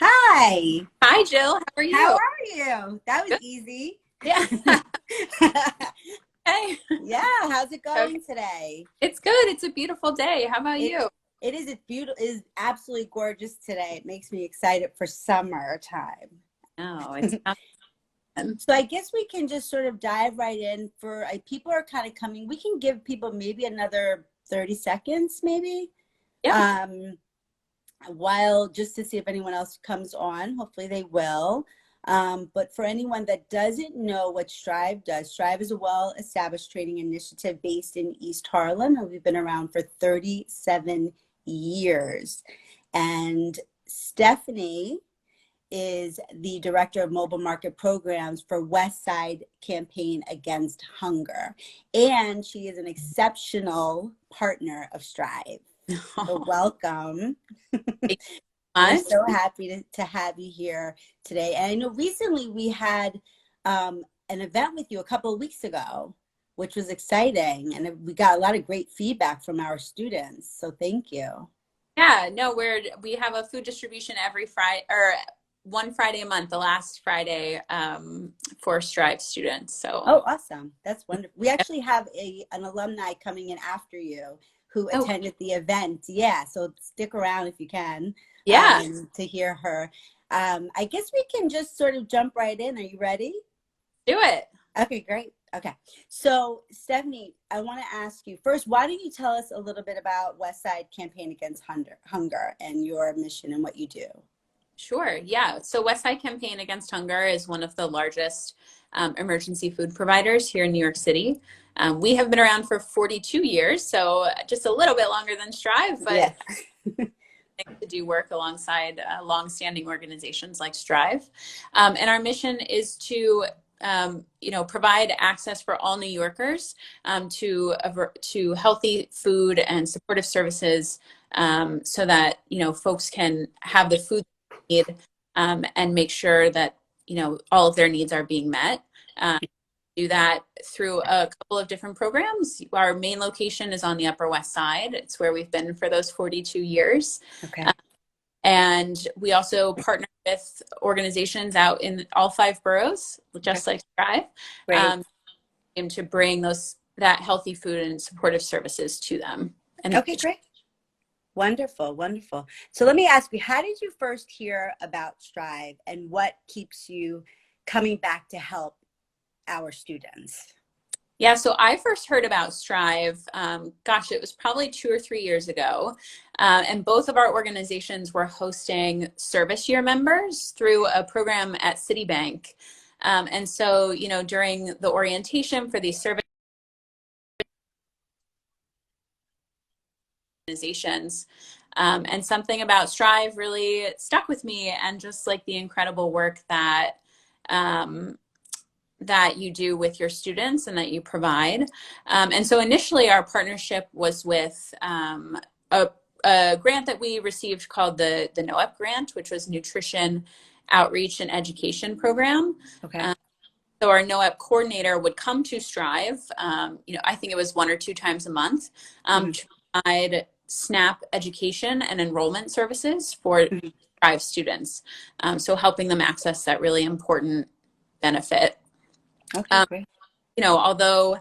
Hi, Hi, Jill. How are how you? are you? That was Good. easy. Yeah. Hey. Yeah, how's it Okay. going today? It's good. It's a beautiful day. How about It you? it is it's beautiful. It is absolutely gorgeous today. It makes me excited for summertime. No, it's not fun. So I guess we can just sort of dive right in for people are kind of coming. We can give people maybe another 30 seconds, maybe. Yeah. Um, while just to see if anyone else comes on. Hopefully they will. But for anyone that doesn't know what Strive does, Strive is a well established training initiative based in East Harlem, and we've been around for 37 years. And Stephanie is the director of mobile market programs for West Side Campaign Against Hunger. And she is an exceptional partner of Strive. So welcome. Thank you We're much. so happy to have you here today. And I know recently we had an event with you a couple of weeks ago, which was exciting. And we got a lot of great feedback from our students. So thank you. Yeah, no, we have a food distribution every Friday or one Friday a month, the last Friday for Strive students. So, Oh, awesome. That's wonderful. We actually have an alumni coming in after you who oh, attended the event. Yeah, so stick around if you can yeah, to hear her. I guess we can just sort of jump right in. Are you ready? do it. Okay, great. Okay. So, Stephanie, I want to ask you first, why don't you tell us a little bit about West Side Campaign Against Hunger and your mission and what you do? Sure. Yeah. So West Side Campaign Against Hunger is one of the largest emergency food providers here in New York City. We have been around for 42 years, so just a little bit longer than Strive, Yeah. but to do work alongside longstanding organizations like Strive. And our mission is to provide access for all New Yorkers to healthy food and supportive services, so that folks can have the food they need, and make sure that all of their needs are being met. Um, do that through a couple of different programs. Our main location is on the Upper West Side. It's where we've been for those 42 years. Okay. And we also partner with organizations out in all five boroughs, Okay. just like Strive, Great. um, and to bring that healthy food and supportive services to them. And Okay, great. Wonderful, wonderful. So let me ask you, how did you first hear about Strive and what keeps you coming back to help our students? yeah, so I first heard about Strive, gosh, it was probably 2 or 3 years ago. And both of our organizations were hosting service year members through a program at Citibank. And so, during the orientation for these service organizations, and something about Strive really stuck with me, and just like the incredible work um, that you do with your students and that you provide. And so initially our partnership was with a, a grant that we received called the NOEP grant, which was Nutrition Outreach and Education Program. Okay. Um, so our NOEP coordinator would come to Strive, I think it was 1 or 2 times a month, Mhm. to provide SNAP education and enrollment services for Mhm. Strive students. So helping them access that really important benefit. Okay, Um, great. Although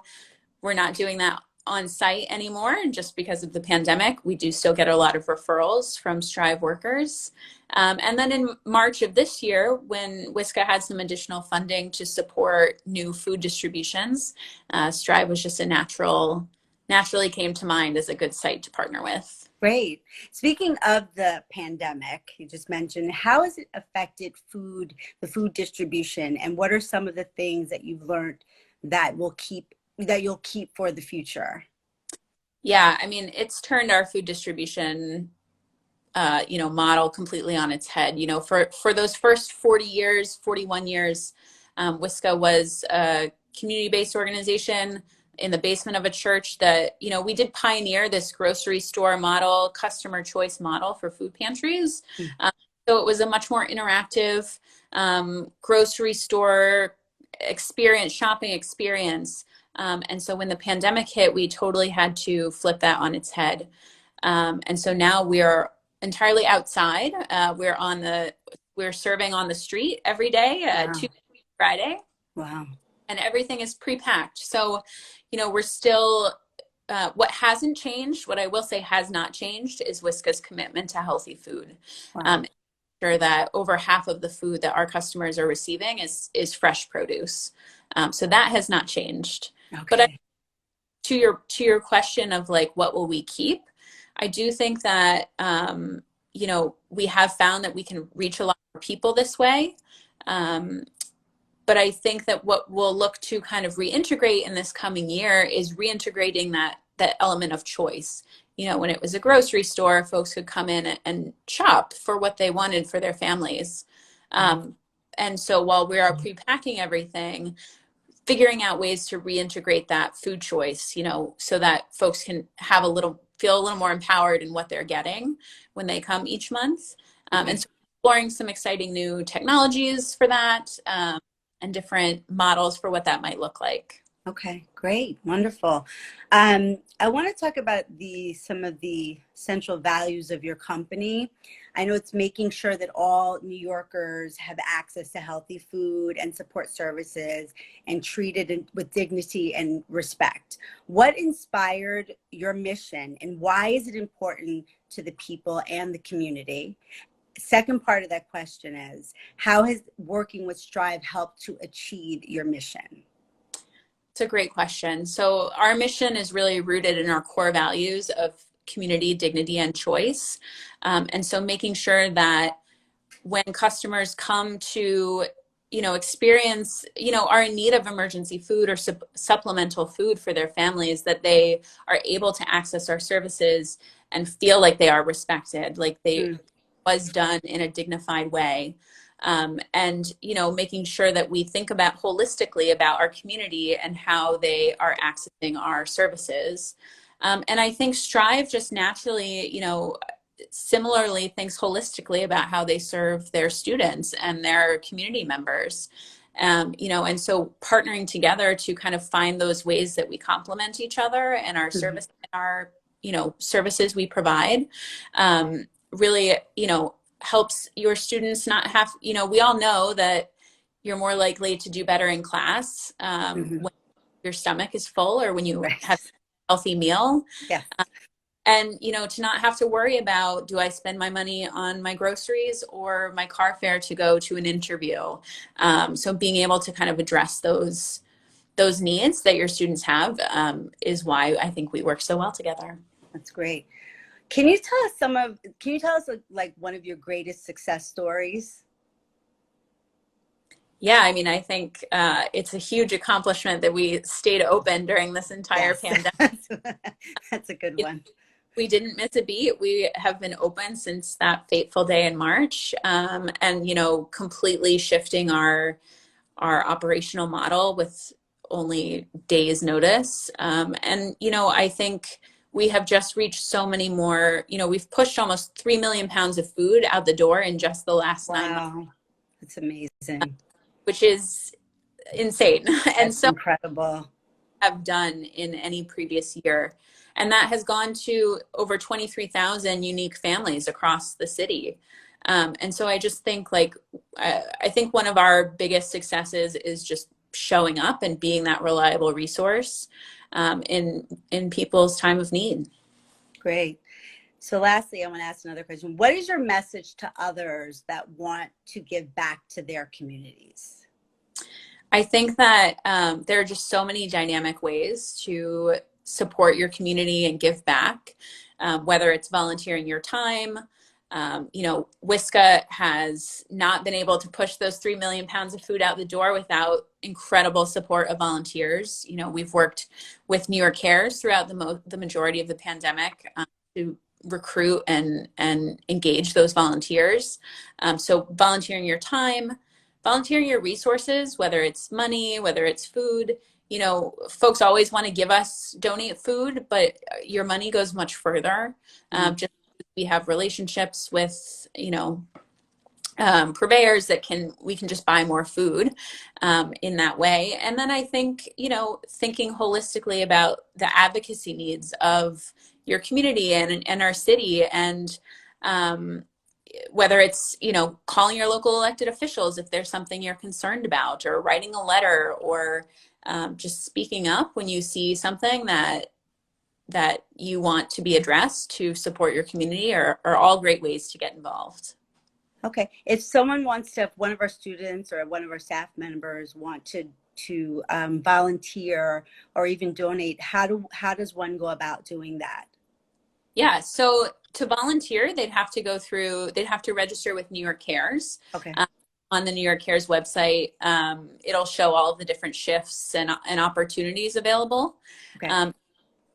we're not doing that on site anymore, just because of the pandemic, we do still get a lot of referrals from Strive workers. And then in March of this year, when WISCA had some additional funding to support new food distributions, Strive was just naturally came to mind as a good site to partner with. Great. Speaking of the pandemic, you just mentioned, how has it affected the food distribution, and what are some of the things that you've learned that you'll keep for the future? Yeah, I mean, it's turned our food distribution model completely on its head. For those first 40 years, 41 years, WISCA was a community-based organization in the basement of a church that, we did pioneer this grocery store model, customer choice model for food pantries. Mm. Um, so it was a much more interactive grocery store experience, shopping experience. And so when the pandemic hit, we totally had to flip that on its head. And so now we are entirely outside. We're on the we're serving on the street every day, Wow. Tuesday, Friday, Wow. and everything is pre-packed. So, we're still, what hasn't changed, what I will say has not changed, is Wiska's commitment to healthy food. Wow. Sure that over half of the food that our customers are receiving is fresh produce. So that has not changed. But Okay. to your question of like, what will we keep? I do think that we have found that we can reach a lot more people this way. Um, but I think that what we'll look to kind of reintegrate in this coming year is reintegrating that element of choice. When it was a grocery store, folks could come in and shop for what they wanted for their families. And so while we are pre-packing everything, figuring out ways to reintegrate that food choice, so that folks can feel a little more empowered in what they're getting when they come each month. Okay. And so exploring some exciting new technologies for that, and different models for what that might look like. Okay, great, wonderful. I want to talk about some of the central values of your company. I know it's making sure that all New Yorkers have access to healthy food and support services and treated with dignity and respect. What inspired your mission, and why is it important to the people and the community? Second part of that question is, how has working with Strive helped to achieve your mission? It's a great question. So our mission is really rooted in our core values of community, dignity, and choice. And so making sure that when customers come to, experience, are in need of emergency food or supplemental food for their families, that they are able to access our services and feel like they are respected, like they was done in a dignified way. And making sure that we think about holistically about our community and how they are accessing our services. And I think Strive just naturally, similarly thinks holistically about how they serve their students and their community members. And so partnering together to kind of find those ways that we complement each other and our service and our services we provide, really helps your students not have, we all know that you're more likely to do better in class Mm-hmm. when your stomach is full or when you Right. have a healthy meal. Yes. And to not have to worry about, do I spend my money on my groceries or my car fare to go to an interview? So being able to kind of address those needs that your students have, is why I think we work so well together. That's great. Can you tell us like one of your greatest success stories? Yeah, I mean, I think it's a huge accomplishment that we stayed open during this entire Yes. pandemic. That's a good one. We didn't miss a beat. We have been open since that fateful day in March, and completely shifting our operational model with only days notice. And I think we have just reached so many more. We've pushed almost 3 million pounds of food out the door in just the last 9 months, Wow. That's amazing. which is insane. And That's so incredible. have done in any previous year. And that has gone to over 23,000 unique families across the city. And so I just think I think one of our biggest successes is just showing up and being that reliable resource in people's time of need. Great. So lastly, I want to ask another question. What is your message to others that want to give back to their communities? I think that there are just so many dynamic ways to support your community and give back, whether it's volunteering your time. Wiska has not been able to push those 3 million pounds of food out the door without incredible support of volunteers. We've worked with New York Cares throughout the majority of the pandemic to recruit and engage those volunteers. So volunteering your time, volunteering your resources, whether it's money, whether it's food. Folks always want to donate food, but your money goes much further. Just we have relationships with, purveyors that we can just buy more food in that way. And then I think, thinking holistically about the advocacy needs of your community and our city, and whether it's, you know, calling your local elected officials if there's something you're concerned about, or writing a letter, or just speaking up when you see something that you want to be addressed to support your community, are all great ways to get involved. Okay. If someone wants to, if one of our students or one of our staff members want to volunteer or even donate, how does one go about doing that? Yeah, so to volunteer, they'd have to register with New York Cares. Okay. On the New York Cares website, it'll show all the different shifts and opportunities available. Okay.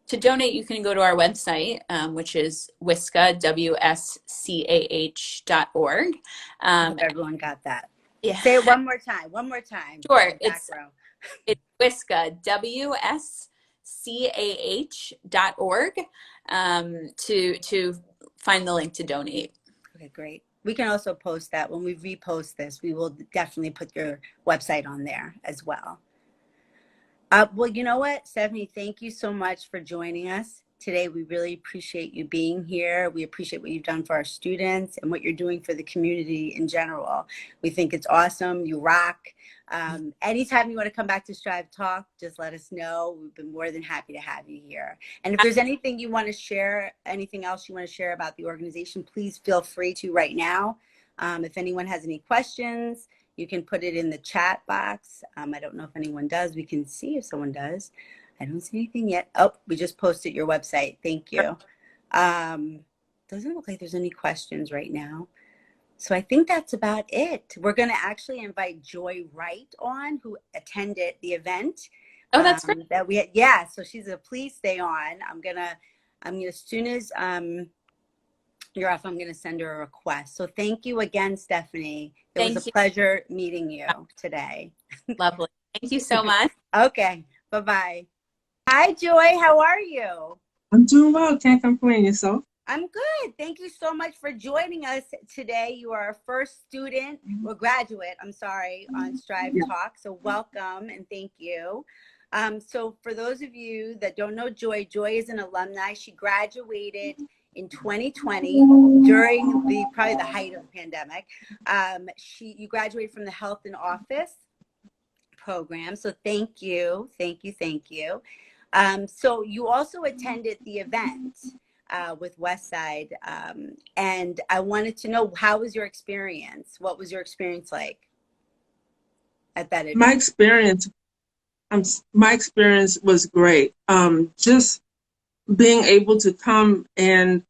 To donate, you can go to our website, which is WSCAH, WSCAH.org. I hope everyone got that. Yeah. Say it one more time. One more time. Sure. It's WSCAH, WSCAH.org, to find the link to donate. Okay, great. We can also post that when we repost this. We will definitely put your website on there as well. Well, you know what, Stephanie, thank you so much for joining us today. We really appreciate you being here. We appreciate what you've done for our students and what you're doing for the community in general. We think it's awesome. You rock. Anytime you want to come back to Strive Talk, just let us know. We've been more than happy to have you here. And if there's anything you want to share, anything else you want to share about the organization, please feel free to right now. If anyone has any questions, you can put it in the chat box. I don't know if anyone does. We can see if someone does. I don't see anything yet. Oh, we just posted your website. Thank you. Doesn't look like there's any questions right now. So I think that's about it. We're going to actually invite Joy Wright on, who attended the event. Oh, that's great. That we had, yeah. So she's a please stay on. I'm gonna as soon as you're off, I'm going to send her a request. So thank you again, Stephanie. It was a pleasure meeting you today. Lovely. Thank you so much. Okay. Bye-bye. Hi, Joy. How are you? I'm doing well. Can't complain. Yourself? I'm good. Thank you so much for joining us today. You are our first student or graduate, I'm sorry, on Strive Talk. So welcome and thank you. So for those of you that don't know Joy, Joy is an alumni. She graduated in 2020 during probably the height of the pandemic. You graduated from the Health in Office program. So thank you. So you also attended the event with Westside. And I wanted to know, how was your experience? What was your experience like at that event? My experience was great. Just being able to come and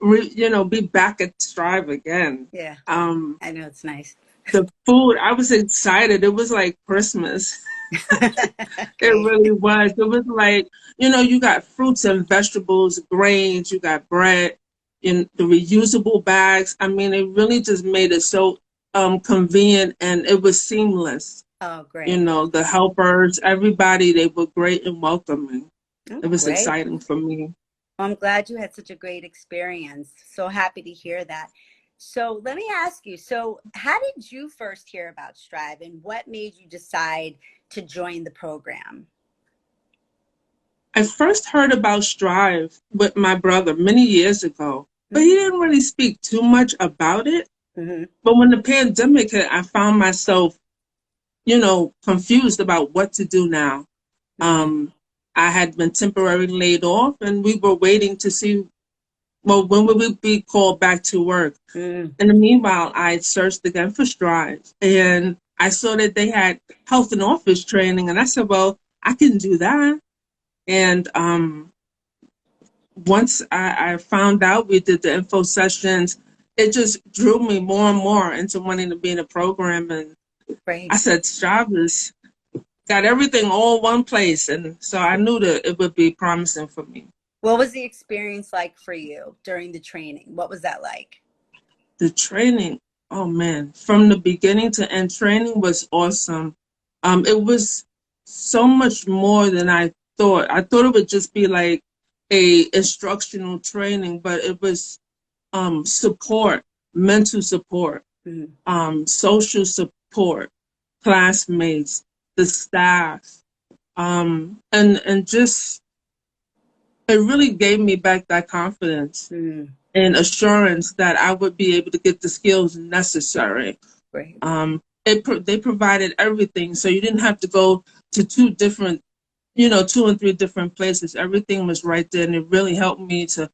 be back at Strive again. Yeah, I know, it's nice. The food, I was excited. It was like Christmas. It really was. It was like, you got fruits and vegetables, grains, you got bread, in the reusable bags. I mean, it really just made it so convenient, and it was seamless. Oh, great. The helpers, everybody, they were great and welcoming. Oh, it was great. Exciting for me. Well, I'm glad you had such a great experience. So happy to hear that. So let me ask you, so how did you first hear about Strive, and what made you decide to join the program? I first heard about Strive with my brother many years ago, but he didn't really speak too much about it. Mm-hmm. But when the pandemic hit, I found myself, confused about what to do now. Mm-hmm. I had been temporarily laid off, and we were waiting to see, when would we be called back to work? Mm-hmm. In the meanwhile, I searched again for Strive, and I saw that they had health and office training, and I said, well, I can do that. And once I found out, we did the info sessions, it just drew me more and more into wanting to be in a program. And I said, Strive has got everything all one place. And so I knew that it would be promising for me. What was the experience like for you during the training? What was that like? The training, oh man, from the beginning to end, training was awesome. It was so much more than I thought. I thought it would just be like a instructional training, but it was support, mental support, social support, classmates, the staff, and just, it really gave me back that confidence. and assurance that I would be able to get the skills necessary. Great. They provided everything, so you didn't have to go to two and three different places. Everything was right there, and it really helped me to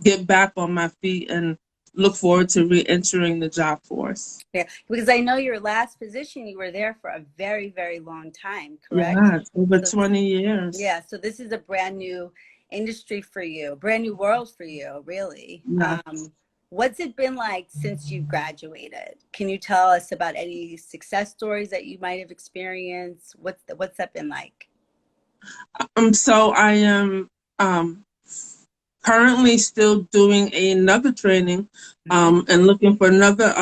get back on my feet and look forward to re-entering the job force. Yeah, because I know your last position, you were there for a very, very long time, correct? Yeah, it's over So 20 years. yeah, so this is a brand new industry for you, brand new world for you, really. Yeah. What's it been like since you graduated? Can you tell us about any success stories that you might have experienced? What's that been like? So I am um, currently still doing another training and looking for another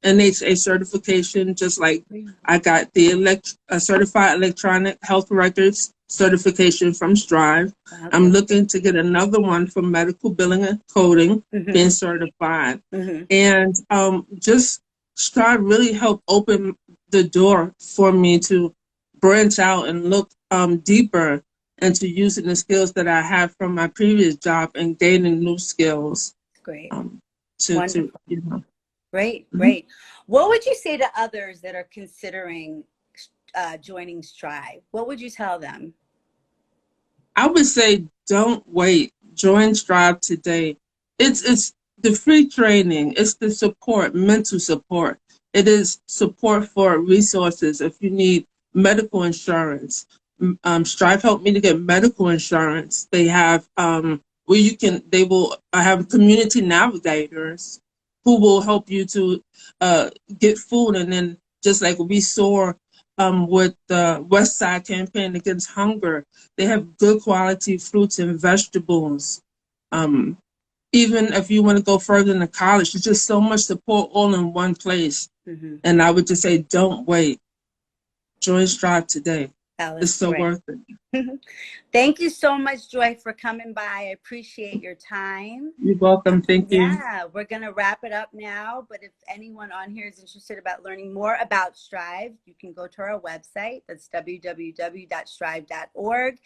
NHA certification, just like I got the certified electronic health records certification from Strive. I'm Okay. looking to get another one for medical billing and coding, being certified. And just Strive really helped open the door for me to branch out and look deeper into using the skills that I have from my previous job and gaining new skills. Great. To Wonderful. Great, Mhm. great. What would you say to others that are considering joining Strive? What would you tell them? I would say don't wait. Join Strive today. It's the free training. It's the support, mental support. It is support for resources if you need medical insurance. Strive helped me to get medical insurance. They have where they will have community navigators who will help you to get food, and then just like we saw with the West Side campaign against hunger, they have good quality fruits and vegetables. Um, Even if you want to go further into college, there's just so much support all in one place. And I would just say, don't wait. Join Strive today. It's Alice, so great. worth it. Thank you so much, Joy, for coming by. I appreciate your time. You're welcome. Thank you. Yeah, we're going to wrap it up now. But if anyone on here is interested about learning more about Strive, you can go to our website. That's www.strive.org.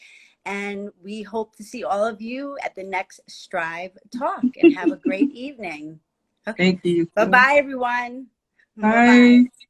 And we hope to see all of you at the next Strive Talk, and have a great evening. Okay. Thank you. Bye-bye, everyone. Bye. Bye-bye.